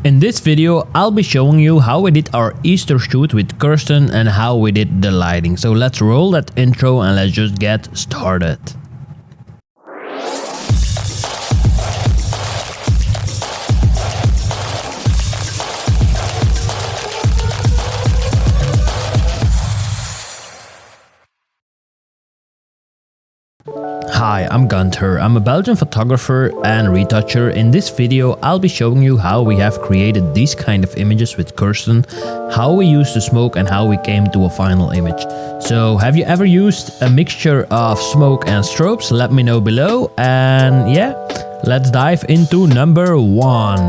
In this video, I'll be showing you how we did our Easter shoot with Kirsten and how we did the lighting. So let's roll that intro and let's just get started. Hi, I'm Gunther. I'm a Belgian photographer and retoucher. In this video, I'll be showing you how we have created these kind of images with Kirsten, how we used the smoke and how we came to a final image. So, have you ever used a mixture of smoke and strobes? Let me know below. And yeah, let's dive into number 1.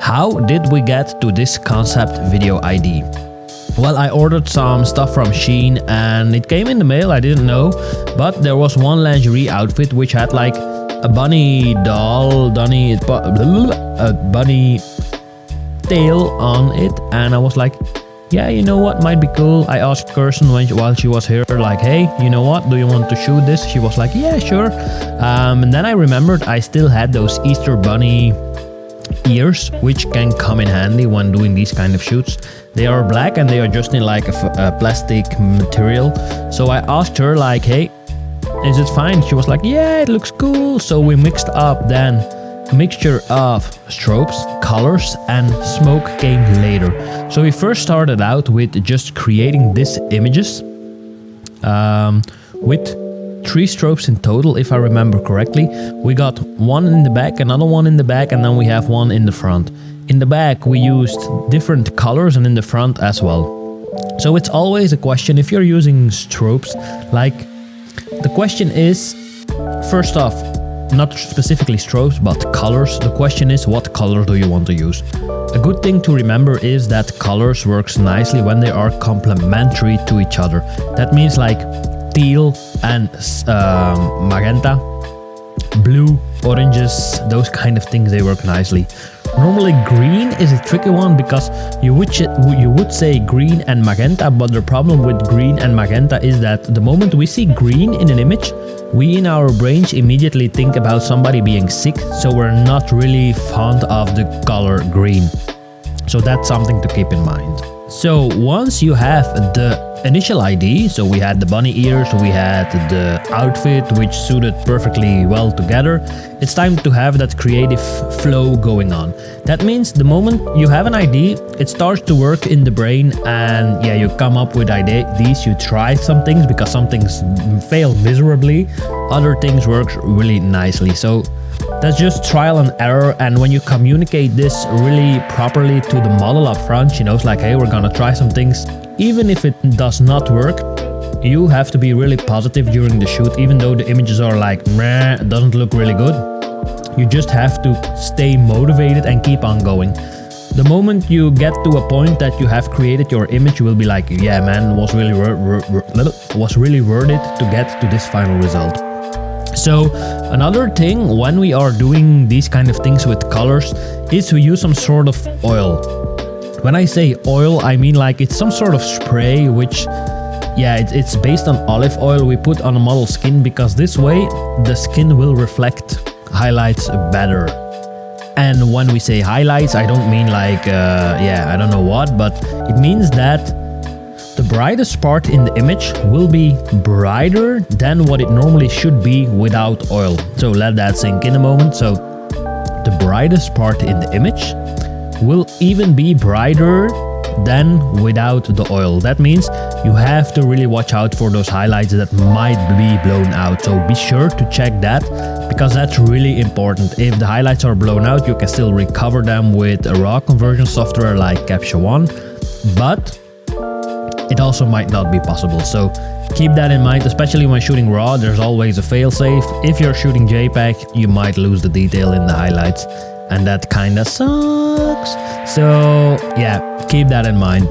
How did we get to this concept video ID? Well, I ordered some stuff from Shein and it came in the mail, I didn't know. But there was one lingerie outfit which had like a bunny doll, a bunny tail on it. And I was like, yeah, you know what, might be cool. I asked Kirsten while she was here, like, hey, you know what, do you want to shoot this? She was like, yeah, sure. And then I remembered I still had those Easter bunny ears, which can come in handy when doing these kind of shoots. They are black and they are just in like a plastic material. So I asked her like, hey, is it fine? She was like, yeah, it looks cool. So we mixed up then a mixture of strobes, colors and smoke came later. So we first started out with just creating these images with 3 strobes in total, if I remember correctly. We got one in the back, another one in the back, and then we have one in the front. In the back we used different colors and in the front as well. So it's always a question if you're using strobes, like the question is, first off, not specifically strobes but colors. The question is, what color do you want to use? A good thing to remember is that colors works nicely when they are complementary to each other. That means like teal and magenta, blue, oranges, those kind of things, they work nicely. Normally green is a tricky one because you would say green and magenta, but the problem with green and magenta is that the moment we see green in an image, we in our brains immediately think about somebody being sick, so we're not really fond of the color green. So that's something to keep in mind. So once you have the initial ID, so we had the bunny ears, we had the outfit which suited perfectly well together, it's time to have that creative flow going on. That means the moment you have an ID, it starts to work in the brain and yeah, you come up with ideas, you try some things because some things fail miserably, other things work really nicely. So that's just trial and error, and when you communicate this really properly to the model up front, she knows like, hey, we're gonna try some things. Even if it does not work, you have to be really positive during the shoot, even though the images are like, meh, it doesn't look really good. You just have to stay motivated and keep on going. The moment you get to a point that you have created your image, you will be like, yeah man, was really worth it to get to this final result. So another thing when we are doing these kind of things with colors is to use some sort of oil. When I say oil, I mean like it's some sort of spray which, yeah, it's based on olive oil we put on a model's skin, because this way the skin will reflect highlights better. And when we say highlights, I don't mean like, I don't know what, but it means that the brightest part in the image will be brighter than what it normally should be without oil. So let that sink in a moment. So the brightest part in the image will even be brighter than without the oil. That means you have to really watch out for those highlights that might be blown out. So be sure to check that, because that's really important. If the highlights are blown out, you can still recover them with a raw conversion software like Capture One, but it also might not be possible. So keep that in mind, especially when shooting raw. There's always a fail-safe. If you're shooting JPEG, you might lose the detail in the highlights, and that kinda sucks. So yeah, keep that in mind.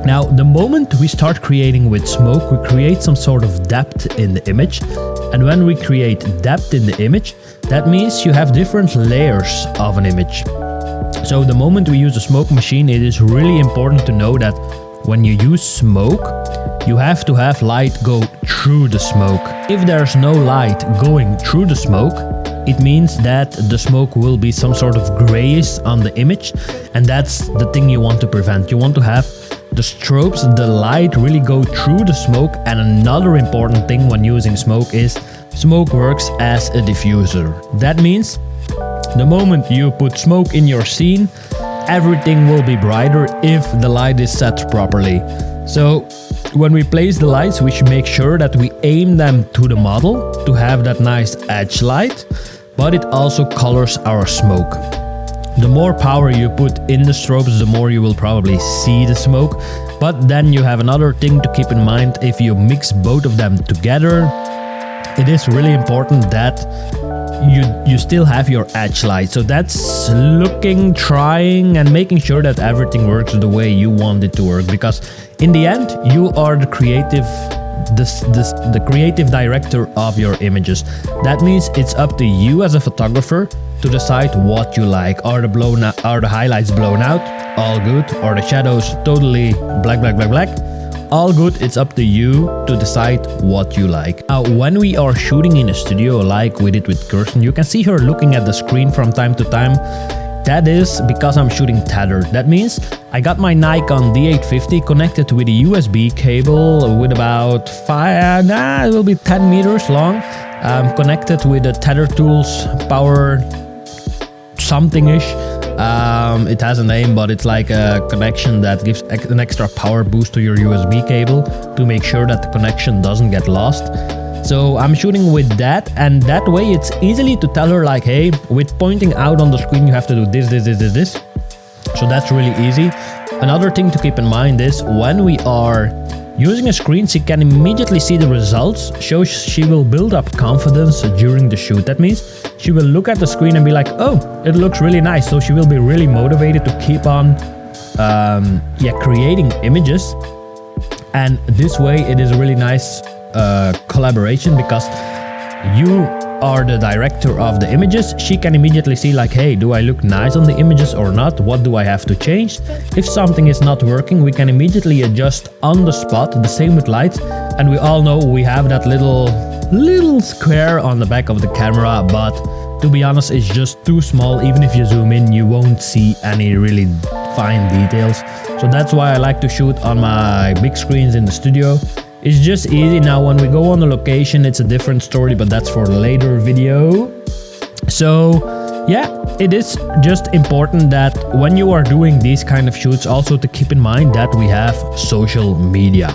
Now, the moment we start creating with smoke, we create some sort of depth in the image. And when we create depth in the image, that means you have different layers of an image. So the moment we use a smoke machine, it is really important to know that when you use smoke, you have to have light go through the smoke. If there's no light going through the smoke, it means that the smoke will be some sort of grayish on the image, and that's the thing you want to prevent. You want to have the strobes, the light really go through the smoke. And another important thing when using smoke is smoke works as a diffuser. That means the moment you put smoke in your scene, everything will be brighter if the light is set properly. So when we place the lights, we should make sure that we aim them to the model to have that nice edge light, but it also colors our smoke. The more power you put in the strobes, the more you will probably see the smoke. But then you have another thing to keep in mind. If you mix both of them together, it is really important that you still have your edge light. So that's looking, trying, and making sure that everything works the way you want it to work, because in the end you are the creative the creative director of your images. That means it's up to you as a photographer to decide what you like. Are the highlights blown out? All good. Are the shadows totally black? All good. It's up to you to decide what you like. Now, when we are shooting in a studio like we did with Kirsten, you can see her looking at the screen from time to time. That is because I'm shooting tethered. That means I got my Nikon D850 connected with a USB cable with about it will be 10 meters long. Connected with a Tether Tools Power something-ish. It has a name, but it's like a connection that gives an extra power boost to your USB cable to make sure that the connection doesn't get lost. So I'm shooting with that, and that way it's easily to tell her like, hey, with pointing out on the screen you have to do this. So that's really easy. Another thing to keep in mind is when we are using a screen, she can immediately see the results, so she will build up confidence during the shoot. That means she will look at the screen and be like, oh, it looks really nice. So she will be really motivated to keep on creating images. And this way it is a really nice collaboration, because you are the director of the images. She can immediately see like, hey, do I look nice on the images or not? What do I have to change? If something is not working, we can immediately adjust on the spot. The same with lights. And we all know we have that little square on the back of the camera, but to be honest, it's just too small. Even if you zoom in, you won't see any really fine details. So that's why I like to shoot on my big screens in the studio. It's just easy. Now when we go on the location, it's a different story, but that's for a later video. So yeah, it is just important that when you are doing these kind of shoots, also to keep in mind that we have social media.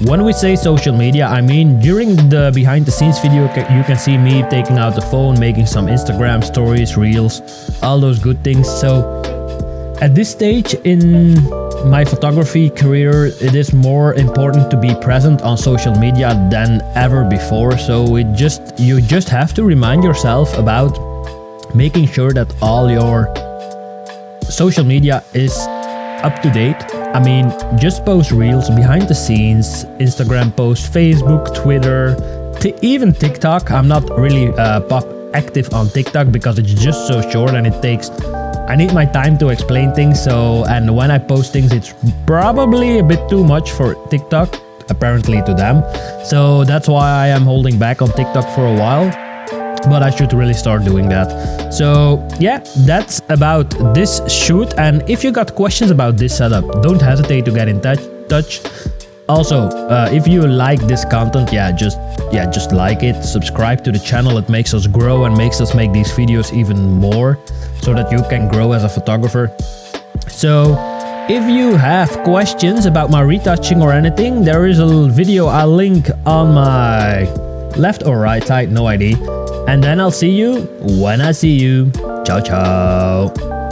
When we say social media, I mean during the behind the scenes video, you can see me taking out the phone, making some Instagram stories, reels, all those good things. So at this stage in my photography career, it is more important to be present on social media than ever before. So you just have to remind yourself about making sure that all your social media is up to date. I mean, just post reels, behind the scenes, Instagram posts, Facebook, Twitter, even TikTok. I'm not really active on TikTok because it's just so short and I need my time to explain things. So, and when I post things, it's probably a bit too much for TikTok, apparently to them. So that's why I am holding back on TikTok for a while, but I should really start doing that. So yeah, that's about this shoot. And if you got questions about this setup, don't hesitate to get in touch. Also, if you like this content, just like it, subscribe to the channel. It makes us grow and makes us make these videos even more so that you can grow as a photographer. So if you have questions about my retouching or anything, there is a video I'll link on my left or right side, no idea. And then I'll see you when I see you. Ciao, ciao.